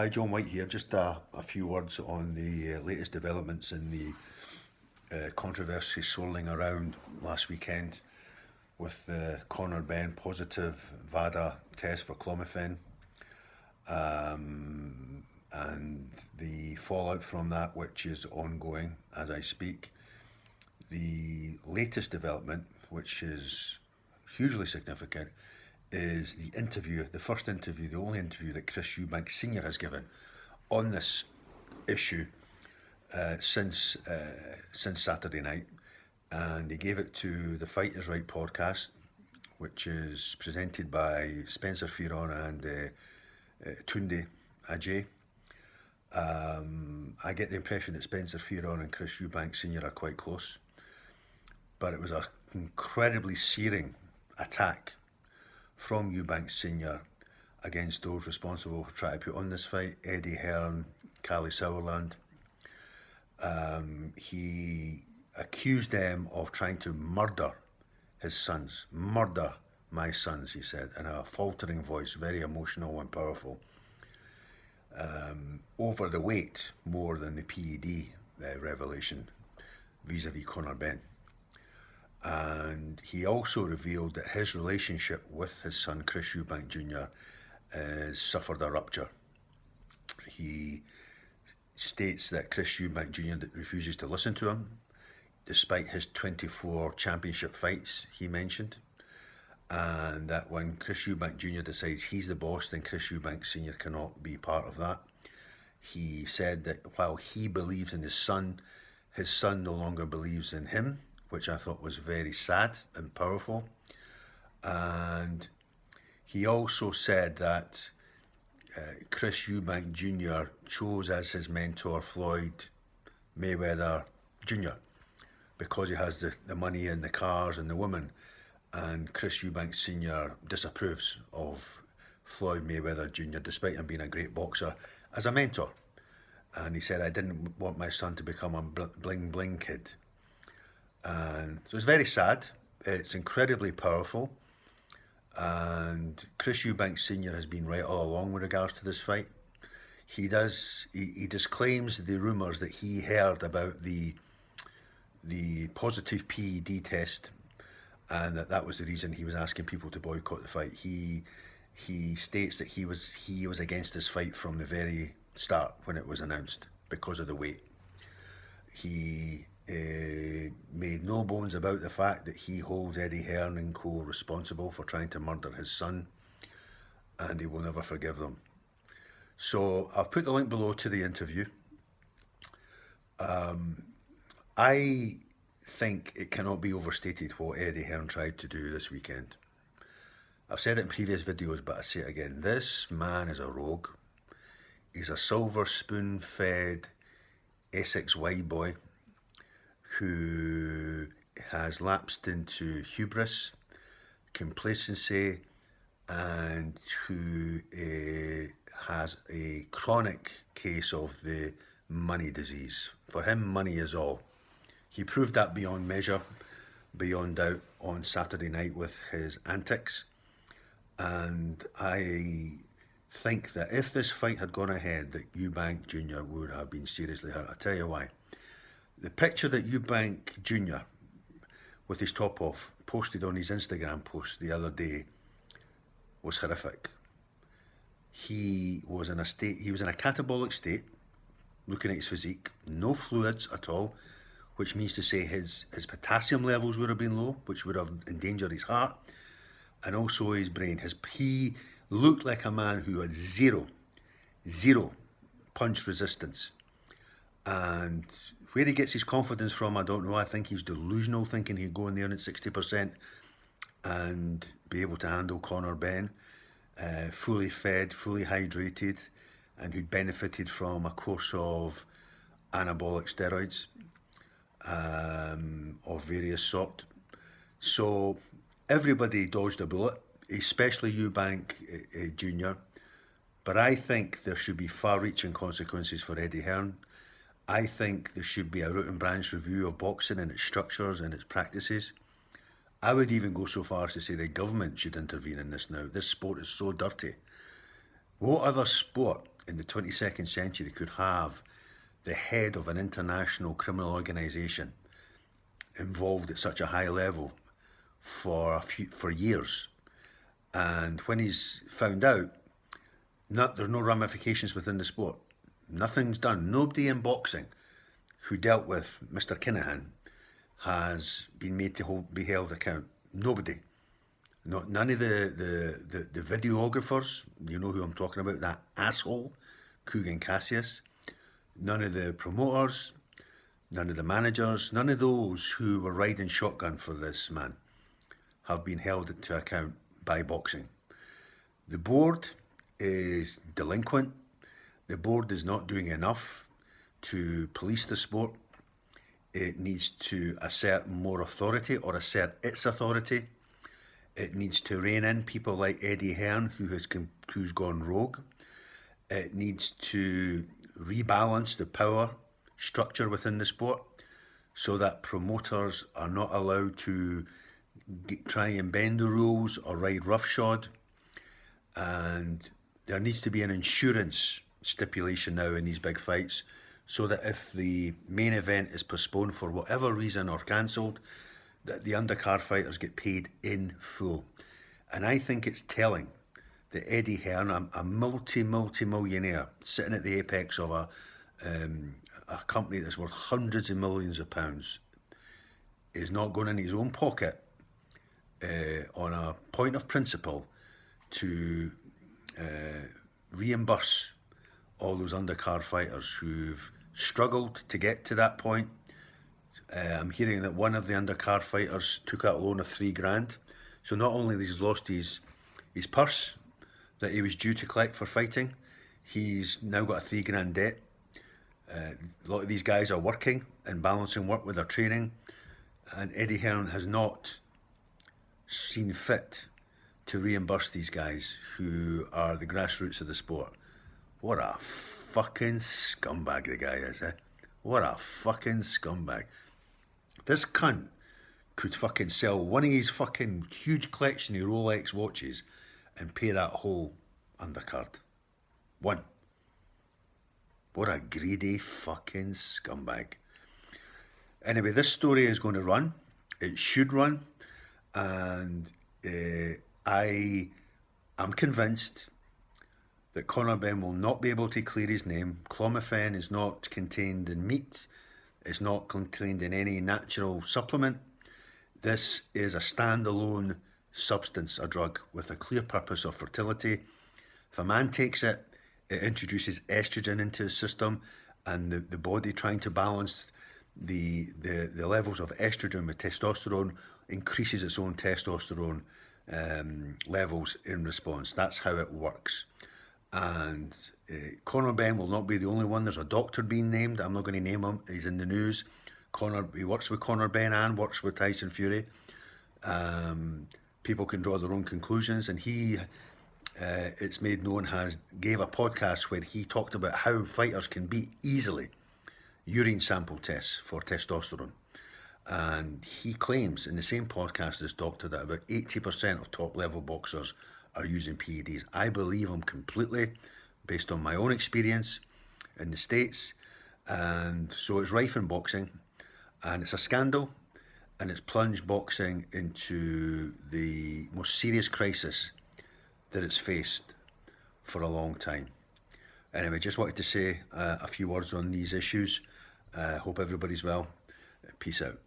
Hi, John White here. Just a few words on the latest developments in the controversy swirling around last weekend with the Conor Benn positive VADA test for clomiphene, and the fallout from that, which is ongoing as I speak. The latest development, which is hugely significant, is the interview, the first interview, the only interview that Chris Eubank Sr has given on this issue since Saturday night, and he gave it to the Fight Is Right podcast, which is presented by Spencer Fearon and Tunde Ajay. I get the impression that Spencer Fearon and Chris Eubank Sr are quite close, but it was an incredibly searing attack from Eubank Sr against those responsible for trying to put on this fight, Eddie Hearn, Callie Sauerland. He accused them of trying to murder his sons. Murder my sons, he said, in a faltering voice, very emotional and powerful. Over the weight more than the PED revelation vis-a-vis Conor Benn. And he also revealed that his relationship with his son Chris Eubank Jr. Suffered a rupture. He states that Chris Eubank Jr. refuses to listen to him, despite his 24 championship fights he mentioned, and that when Chris Eubank Jr. decides he's the boss, then Chris Eubank Sr. cannot be part of that. He said that while he believes in his son no longer believes in him, which I thought was very sad and powerful. And he also said that Chris Eubank Jr. chose as his mentor Floyd Mayweather Jr. because he has the money and the cars and the women, and Chris Eubank Sr. disapproves of Floyd Mayweather Jr. despite him being a great boxer as a mentor. And he said, I didn't want my son to become a bling bling kid. And so it's very sad. It's incredibly powerful. And Chris Eubank Sr. has been right all along with regards to this fight. He disclaims the rumours that he heard about the positive PED test, and that was the reason he was asking people to boycott the fight. He states that he was against this fight from the very start when it was announced because of the weight. He made no bones about the fact that he holds Eddie Hearn and co responsible for trying to murder his son, and he will never forgive them. So I've put the link below to the interview. I think it cannot be overstated what Eddie Hearn tried to do this weekend. I've said it in previous videos, but I say it again. This man is a rogue. He's a silver spoon-fed Essex white boy who has lapsed into hubris, complacency, and who has a chronic case of the money disease. For him, money is all. He proved that beyond measure, beyond doubt, on Saturday night with his antics. And I think that if this fight had gone ahead, that Eubank Jr. would have been seriously hurt. I'll tell you why. The picture that Eubank Jr., with his top off, posted on his Instagram post the other day was horrific. He was in a catabolic state, looking at his physique, no fluids at all, which means to say his potassium levels would have been low, which would have endangered his heart, and also his brain. He looked like a man who had zero punch resistance. And where he gets his confidence from, I don't know. I think he's delusional, thinking he'd go in there at 60% and be able to handle Conor Benn, fully fed, fully hydrated, and who'd benefited from a course of anabolic steroids of various sort. So everybody dodged a bullet, especially Eubank Jr. But I think there should be far-reaching consequences for Eddie Hearn. I think there should be a root and branch review of boxing and its structures and its practices. I would even go so far as to say the government should intervene in this now. This sport is so dirty. What other sport in the 22nd century could have the head of an international criminal organisation involved at such a high level for years, and when he's found out, there's no ramifications within the sport. Nothing's done. Nobody in boxing who dealt with Mr. Kinahan has been made to be held account. Nobody. None of the videographers, you know who I'm talking about, that asshole, Coogan Cassius. None of the promoters, none of the managers, none of those who were riding shotgun for this man have been held to account by boxing. The board is delinquent. The board is not doing enough to police the sport. It needs to assert more authority, or assert its authority. It needs to rein in people like Eddie Hearn, who's gone rogue. It needs to rebalance the power structure within the sport so that promoters are not allowed to try and bend the rules or ride roughshod. And there needs to be an insurance stipulation now in these big fights, so that if the main event is postponed for whatever reason or cancelled, that the undercard fighters get paid in full. And I think it's telling that Eddie Hearn, a multi-millionaire sitting at the apex of a company that's worth hundreds of millions of pounds, is not going in his own pocket on a point of principle to reimburse all those undercard fighters who've struggled to get to that point. I'm hearing that one of the undercard fighters took out a loan of $3,000. So not only has he lost his purse that he was due to collect for fighting, he's now got a $3,000 debt. A lot of these guys are working and balancing work with their training, and Eddie Hearn has not seen fit to reimburse these guys who are the grassroots of the sport. What a fucking scumbag the guy is, eh? What a fucking scumbag. This cunt could fucking sell one of his fucking huge collection of Rolex watches and pay that whole undercard. One. What a greedy fucking scumbag. Anyway, this story is going to run. It should run. And I am convinced that Conor Benn will not be able to clear his name. Clomiphene is not contained in meat. It's not contained in any natural supplement. This is a standalone substance, a drug with a clear purpose of fertility. If a man takes it, it introduces estrogen into his system, and the body, trying to balance the levels of estrogen with testosterone, increases its own testosterone levels in response. That's how it works. And Conor Benn will not be the only one. There's a doctor being named. I'm not going to name him. He's in the news. He works with Conor Benn and works with Tyson Fury. People can draw their own conclusions. And he, it's made known, gave a podcast where he talked about how fighters can beat easily urine sample tests for testosterone. And he claims in the same podcast, this doctor, that about 80% of top level boxers are using PEDs. I believe him completely, based on my own experience in the States. And so it's rife in boxing, and it's a scandal, and it's plunged boxing into the most serious crisis that it's faced for a long time. Anyway, just wanted to say a few words on these issues. Hope everybody's well. Peace out.